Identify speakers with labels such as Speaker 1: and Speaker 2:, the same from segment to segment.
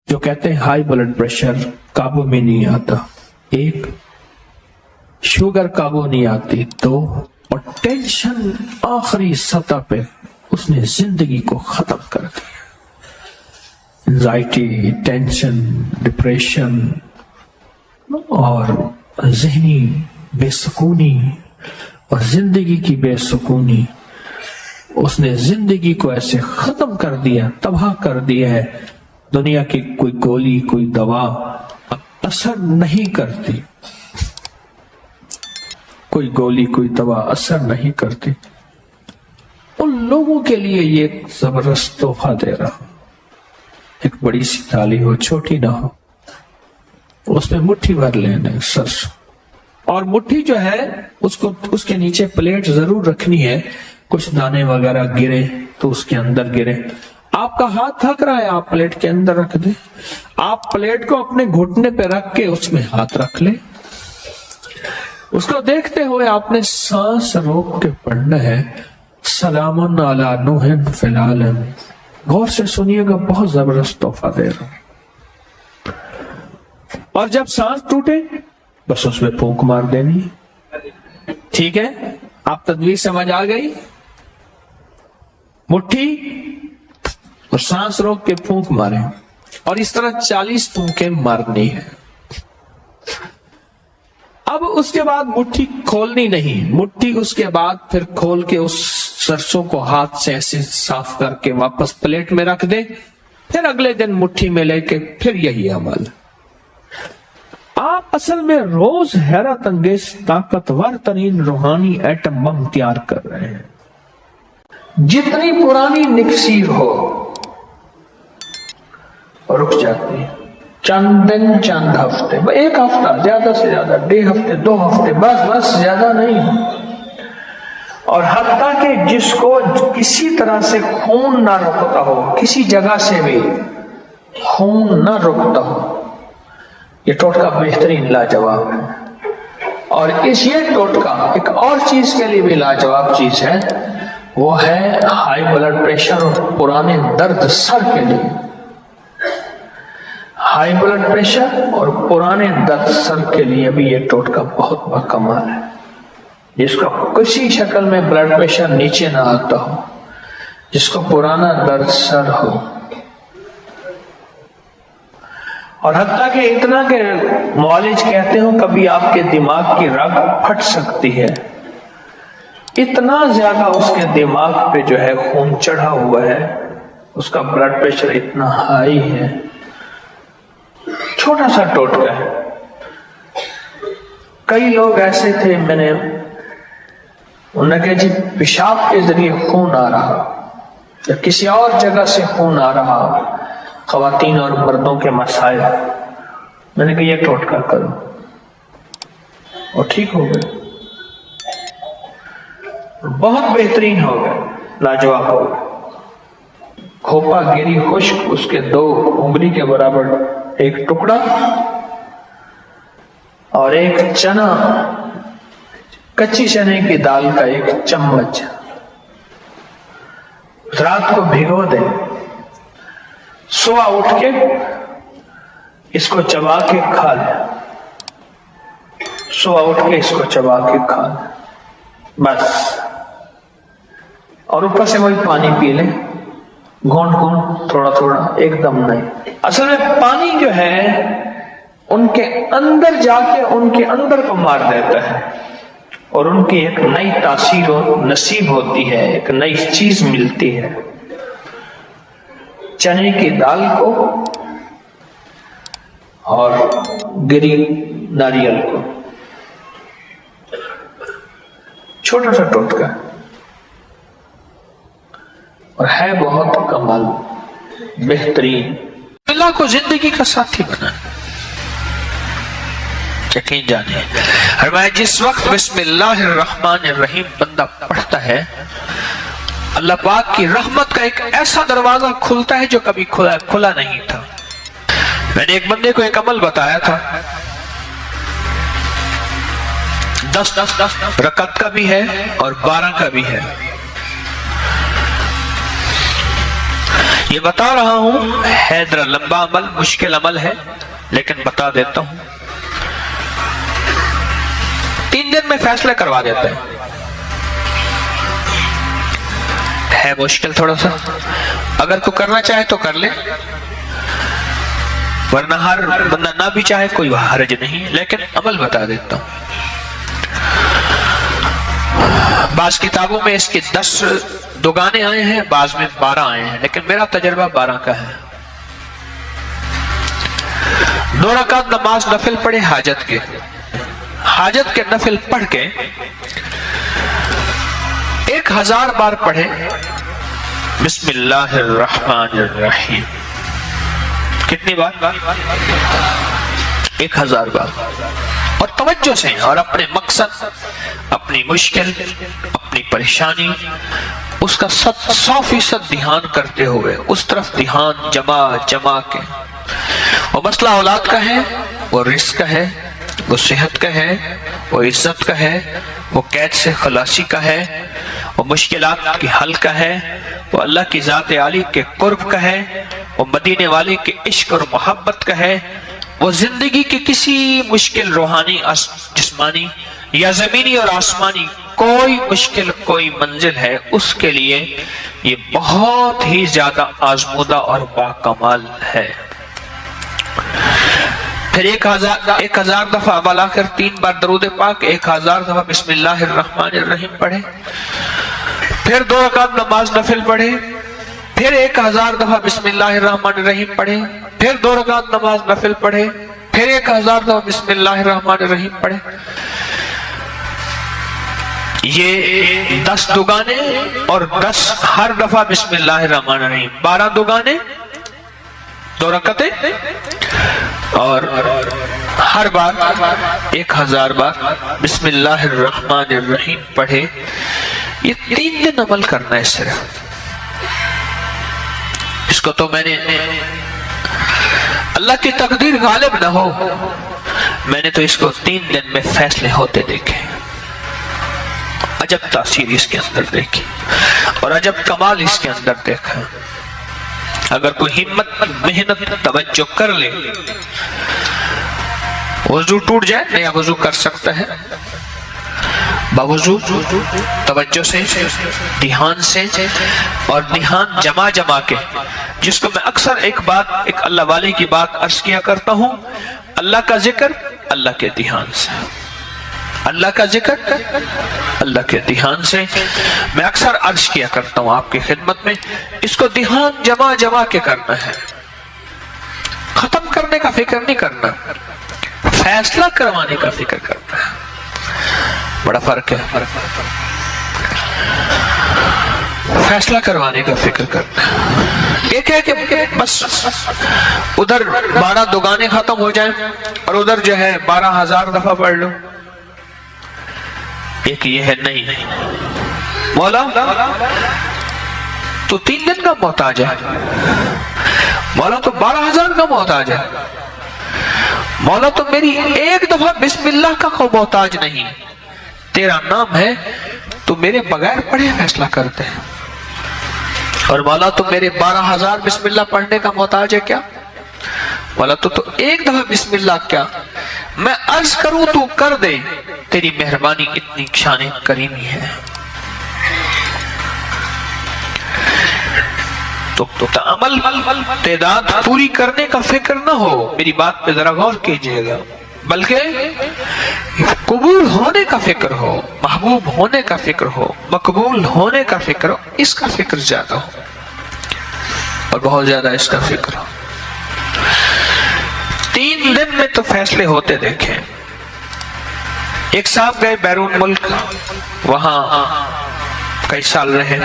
Speaker 1: جو کہتے ہیں ہائی بلڈ پریشر قابو میں نہیں آتا، ایک شوگر قابو نہیں آتی، دو اور ٹینشن آخری سطح پہ اس نے زندگی کو ختم کر دیا۔ انزائٹی، ٹینشن، ڈپریشن اور ذہنی بے سکونی اور زندگی کی بے سکونی، اس نے زندگی کو ایسے ختم کر دیا، تباہ کر دیا ہے۔ دنیا کی کوئی گولی، کوئی دوا اب اثر نہیں کرتی، کوئی گولی، کوئی دوا اثر نہیں کرتی۔ ان لوگوں کے لیے یہ ایک زبردست تحفہ دے رہا ہوں۔ ایک بڑی سی تھالی ہو، چھوٹی نہ ہو، اس میں مٹھی بھر لینا ہے سرسوں، اور مٹھی جو ہے اس کے نیچے پلیٹ ضرور رکھنی ہے، کچھ دانے وغیرہ گرے تو اس کے اندر گرے۔ آپ کا ہاتھ تھک رہا ہے، آپ پلیٹ کے اندر رکھ دیں، آپ پلیٹ کو اپنے گھٹنے پہ رکھ کے اس میں ہاتھ رکھ لیں، اس کو دیکھتے ہوئے آپ نے سانس روک کے پڑھنا ہے، سلام علی نوح فی العالم۔ غور سے سنیے گا، بہت زبردست تحفہ دے رہا ہوں۔ اور جب سانس ٹوٹے بس اس میں پھونک مار دینی، ٹھیک ہے؟ آپ تدبیر سمجھ آ گئی؟ مٹھی اور سانس روک کے پھونک مارے، اور اس طرح 40 پھونکیں مارنی ہے۔ اب اس کے بعد مٹھی کھولنی نہیں، مٹھی اس کے بعد پھر کھول کے اس سرسوں کو ہاتھ سے ایسے صاف کر کے واپس پلیٹ میں رکھ دے، پھر اگلے دن مٹھی میں لے کے پھر یہی عمل۔ آپ اصل میں روز حیرت انگیز طاقتور ترین روحانی ایٹم بم تیار کر رہے ہیں۔ جتنی پرانی نکسیر ہو رک جاتی ہے، چند دن، چند ہفتے، ایک ہفتہ، زیادہ سے زیادہ 1.5 ہفتے، 2 ہفتے، بس زیادہ نہیں۔ اور حتیٰ کہ جس کو کسی طرح سے خون نہ رکتا ہو، کسی جگہ سے بھی خون نہ رکتا ہو، یہ ٹوٹکا بہترین لاجواب ہے۔ اور یہ ٹوٹکا ایک اور چیز کے لیے بھی لاجواب چیز ہے، وہ ہے ہائی بلڈ پریشر اور پرانے درد سر کے لیے۔ ہائی بلڈ پریشر اور پرانے درد سر کے لیے بھی یہ ٹوٹکا بہت باکمال ہے۔ جس کا کسی شکل میں بلڈ پریشر نیچے نہ آتا ہو، جس کو پرانا درد سر ہو، اور حتیٰ کہ اتنا کہ معالج کہتے ہوں کبھی آپ کے دماغ کی رگ پھٹ سکتی ہے، اتنا زیادہ اس کے دماغ پہ جو ہے خون چڑھا ہوا ہے، اس کا بلڈ پریشر اتنا ہائی ہے۔ چھوٹا سا ٹوٹکا ہے۔ کئی لوگ ایسے تھے، میں نے انہوں نے کہا جی پیشاب کے ذریعے خون آ رہا یا کسی اور جگہ سے خون آ رہا، خواتین اور مردوں کے مسائل، میں نے کہا یہ ٹوٹکا کرو، اور ٹھیک ہو گئے، بہت بہترین ہو گئے، لاجواب ہو گئے۔ کھوپا گری خشک، اس کے 2 انگلی کے برابر ایک ٹکڑا، اور ایک چنا، کچی چنے کی دال کا 1 چمچ، رات کو بھگو دیں، صبح اٹھ کے اس کو چبا کے کھا لیں، صبح اٹھ کے اس کو چبا کے کھا لیں، بس۔ اور اوپر سے وہی پانی پی لیں، گھونٹ گھونٹ، تھوڑا تھوڑا، ایک دم نہیں۔ اصل میں پانی جو ہے ان کے اندر جا کے ان کے اندر کو مار دیتا ہے، اور ان کی ایک نئی تاثیر نصیب ہوتی ہے، ایک نئی چیز ملتی ہے۔ چنے کی دال کو اور گری ناریل کو، چھوٹا سا ٹوٹکا اور ہے بہت کمال، بہترین۔ اللہ کو زندگی کا ساتھی بنا، یقین جانے فرمایا جس وقت بسم اللہ الرحمن الرحیم بندہ پڑھتا ہے، اللہ پاک کی رحمت کا ایک ایسا دروازہ کھلتا ہے جو کبھی کھلا نہیں تھا۔ میں نے ایک بندے کو ایک عمل بتایا تھا، 10 رکعت کا بھی ہے اور 12 کا بھی ہے۔ یہ بتا رہا ہوں ہے ذرا لمبا عمل، مشکل عمل ہے، لیکن بتا دیتا ہوں. 3 دن میں فیصلہ کروا دیتے ہیں. ہے مشکل تھوڑا سا، اگر کوئی کرنا چاہے تو کر لے، ورنہ ہر بندہ نہ بھی چاہے کوئی حرج نہیں، لیکن عمل بتا دیتا ہوں. بعض کتابوں میں اس کے 10 دگانے آئے ہیں، بعض میں 12 آئے ہیں، لیکن میرا تجربہ 12 کا ہے. 2 رکعت نماز نفل پڑھے حاجت کے نفل پڑھ کے 1000 بار پڑھے بسم اللہ الرحمن الرحیم. کتنی بار؟ 1000 بار. اور توجہ سے، اور اپنے مقصد، اپنی مشکل، اپنی پریشانی، اس کا 100% دھیان کرتے ہوئے اس طرف دھیان جما کے. وہ مسئلہ اولاد کا ہے، وہ رزق کا ہے، وہ صحت کا ہے، وہ عزت کا ہے، وہ قید سے خلاصی کا ہے، وہ مشکلات کی حل کا ہے، وہ اللہ کی ذات عالی کے قرب کا ہے، وہ مدینے والے کے عشق اور محبت کا ہے، وہ زندگی کی کسی مشکل روحانی، جسمانی یا زمینی اور آسمانی کوئی مشکل، کوئی منزل ہے، اس کے لیے یہ بہت ہی زیادہ آزمودہ اور باکمال ہے. پھر 1000 دفعہ بلا کر 3 بار درود پاک، 1000 دفعہ بسم اللہ الرحمن الرحیم پڑھے. پھر 2 رکعت نماز نفل پڑھے، پھر 1000 دفعہ بسم اللہ الرحمن الرحیم پڑھے، پھر 2 رکعت نماز نفل پڑھے، پھر 1000 دفعہ بسم اللہ الرحمن الرحیم پڑھے. یہ 10 دگانے اور 10 ہر دفعہ بسم اللہ الرحمن الرحیم، 12 دگانے، 2 رکعتیں، اور ہر بار 1000 بار بسم اللہ الرحمن الرحیم پڑھے. یہ 3 دن عمل کرنا ہے صرف. اس کو تو میں نے، اللہ کی تقدیر غالب نہ ہو، میں نے تو اس کو 3 دن میں فیصلے ہوتے دیکھے. عجب تاثیر اس کے اندر دیکھی اور عجب کمال اس کے اندر دیکھا. اگر کوئی ہمت، محنت، توجہ کر لے، وضو ٹوٹ جائے، نیا وضو کر سکتا ہے، باوضو توجہ سے، دھیان سے، اور دھیان جما کے، جس کو میں اکثر ایک اللہ والے کی بات عرض کیا کرتا ہوں، اللہ کا ذکر اللہ کے دھیان سے، اللہ کا ذکر اللہ کے دھیان سے. میں اکثر عرض کیا کرتا ہوں آپ کی خدمت میں، اس کو دھیان جما کے کرنا ہے. ختم کرنے کا فکر نہیں کرنا، فیصلہ کروانے کا فکر کرنا ہے. بڑا فرق ہے. فیصلہ کروانے کا فکر کرنا ہے. ایک ہے کہ بس ادھر 12 دگانے ختم ہو جائیں اور ادھر جو ہے 12000 دفعہ پڑھ لو. ایک یہ ہے نہیں، مولا تو 3 دن کا محتاج ہے، مولا تو 12000 کا محتاج ہے، مولا تو میری 1 دفعہ بسم اللہ کا کوئی محتاج نہیں. تیرا نام ہے تو میرے بغیر پڑھے فیصلہ کرتے ہیں. اور مولا تو میرے 12000 بسم اللہ پڑھنے کا محتاج ہے کیا؟ مولا تو 1 دفعہ بسم اللہ کیا میں عرض کروں تو کر دے، تیری مہربانی اتنی شان کریمی ہے. تو عمل تعداد پوری کرنے کا فکر نہ ہو، میری بات پہ ذرا غور کیجئے گا، بلکہ قبول ہونے کا فکر ہو، محبوب ہونے کا فکر ہو، مقبول ہونے کا فکر ہو. اس کا فکر زیادہ ہو، اور بہت زیادہ اس کا فکر ہو. 3 دن میں تو فیصلے ہوتے دیکھیں. ایک صاحب گئے بیرون ملک، وہاں کئی سال رہے،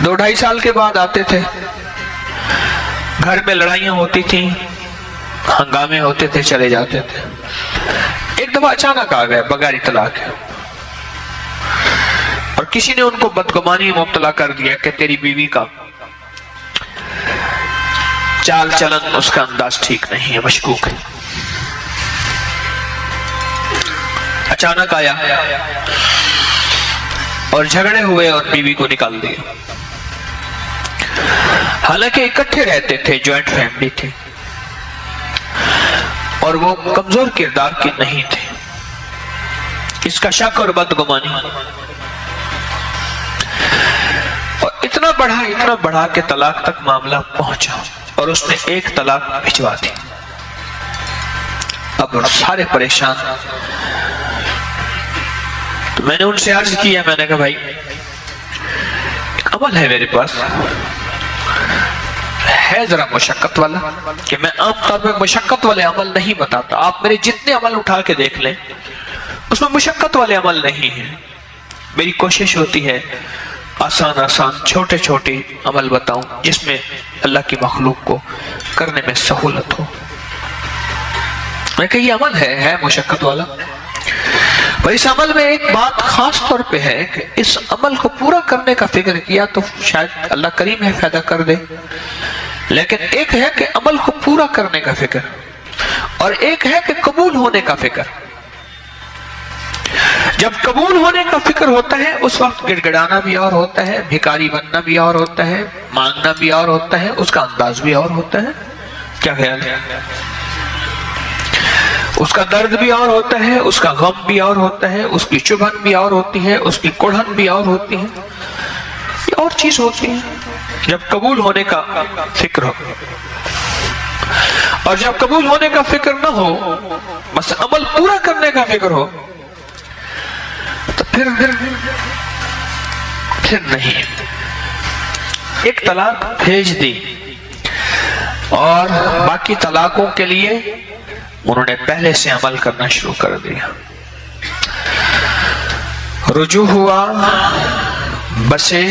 Speaker 1: 2-2.5 سال کے بعد آتے تھے. گھر میں لڑائیاں ہوتی تھیں، ہنگامے ہوتے تھے، چلے جاتے تھے. ایک دفعہ اچانک آ گئے بغیر اطلاع کے، اور کسی نے ان کو بدگمانی مبتلا کر دیا کہ تیری بیوی کا چال چلن، اس کا انداز ٹھیک نہیں ہے، مشکوک ہے. اچانک آیا اور جھگڑے ہوئے اور بیوی کو نکال دیا. حالانکہ اکٹھے رہتے تھے، جوائنٹ فیملی تھی، اور وہ کمزور کردار کے نہیں تھے، اس کا شک اور بدگمانی، اور اتنا بڑھا کہ طلاق تک معاملہ پہنچا، اور اس نے ایک طلاق بھجوا دی۔ اب سارے پریشان، تو میں نے ان سے عرض کیا، میں نے کہا بھائی ایک عمل ہے میرے پاس، ہے ذرا مشقت والا، کہ میں عام طور پہ مشقت والے عمل نہیں بتاتا، آپ میرے جتنے عمل اٹھا کے دیکھ لیں اس میں مشقت والے عمل نہیں ہیں، میری کوشش ہوتی ہے آسان چھوٹے عمل بتاؤں جس میں اللہ کی مخلوق کو کرنے میں سہولت ہو۔ میں کہ یہ عمل ہے مشقت والا، پر اس عمل میں ایک بات خاص طور پہ ہے کہ اس عمل کو پورا کرنے کا فکر کیا تو شاید اللہ کریم ہے فائدہ کر دے، لیکن ایک ہے کہ عمل کو پورا کرنے کا فکر، اور ایک ہے کہ قبول ہونے کا فکر۔ جب قبول ہونے کا فکر ہوتا ہے اس وقت گڑ گڑانا بھی اور ہوتا ہے، بھکاری بننا بھی اور ہوتا ہے، مانگنا بھی اور ہوتا ہے، اس کا انداز بھی اور ہوتا ہے۔ کیا خیال ہے؟ اس کا درد بھی اور ہوتا ہے، اس کا غم بھی اور ہوتا ہے، اس کی چبھن بھی اور ہوتی ہے، اس کی کڑھن بھی اور ہوتی ہے، یہ اور چیز ہوتی ہے جب قبول ہونے کا فکر ہو۔ اور جب قبول ہونے کا فکر نہ ہو، بس عمل پورا کرنے کا فکر ہو، تو پھر نہیں۔ ایک طلاق بھیج دی، اور باقی طلاقوں کے لیے انہوں نے پہلے سے عمل کرنا شروع کر دیا۔ رجوع ہوا، بسے،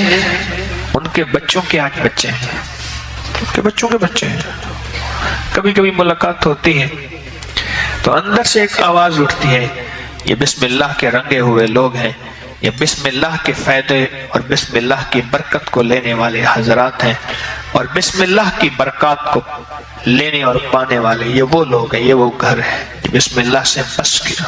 Speaker 1: ان کے بچوں کے آج بچے ہیں، ان کے بچوں کے بچے ہیں، کبھی کبھی ملاقات ہوتی ہے تو اندر سے ایک آواز اٹھتی ہے، یہ بسم اللہ کے رنگے ہوئے لوگ ہیں، یہ بسم اللہ کے فائدے اور بسم اللہ کی برکت کو لینے والے حضرات ہیں، اور بسم اللہ کی برکات کو لینے اور پانے والے یہ وہ لوگ ہیں، یہ وہ گھر ہے بسم اللہ سے بس گیا۔